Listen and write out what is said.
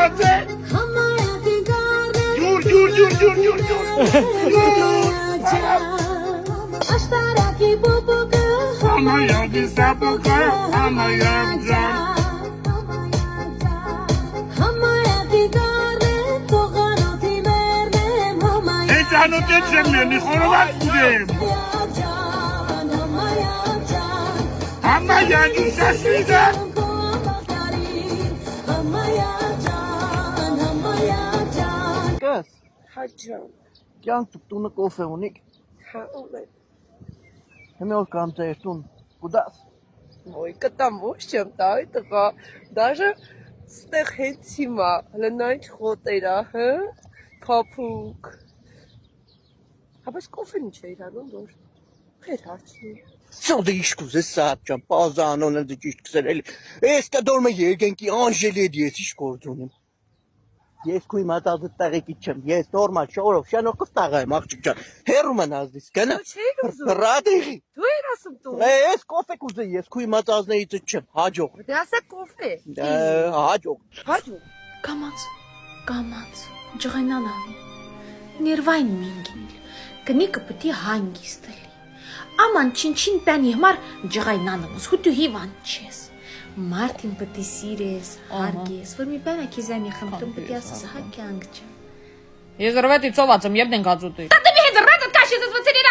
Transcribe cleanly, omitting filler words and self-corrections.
Ջուր Համայագի սապուկը համայագ ջան Անոթ չեմ ներնի, խորովակ կուրեմ Համայան ուսասիդը Կս, Հաջան, կյանք տունը կոֆե ունիք, հա ունեմ, հեմի որ կամ ձեր տուն, կուդաս, ոյ կտամ ոչ չեմ տայի տղա, դաժը ստեղ հենց հիմա, հլնայչ խոտերա, հը, պապուկ, հաբես կոֆեն ինչ էիր անում, որ խեր հարցնի, Սոդը իշկուզ է սատ ճան, պազանոն են դիք իշտ կսեր էլի, ես կդոր մը երգենքի անժելի էդ ես իշ գործ ունիմ, ես կույ մատազը տաղեկիտ չեմ, ես նորմալ շորով շանոքով տաղա եմ աղջիկ ճան, հերում են ազդիս, կնա, չէիր ուզում, ռադիղի, դու էր ասում տու, ես կոֆե կուզե, ես կույ մատազներից չեմ, հաջող, դե ասա կոֆե, հաջող, հաջու, Կամաց, ջղայնան անի, ներվայն մինգինիլ, կնիկը պտի հանգիստ էլի, աման չին պյանի հմար ջղայնանը մուզ, հու դու հիվան չես, մարդին պտի սիրես, հարգես, որ մի պյանը կիզանի խմտում պտի ասաս հա կյանք չա։ Ես ռվետի ծոված եմ, եբն ենք ածուտի։ Տատեմի հետ ռետը կաշես ես վծերի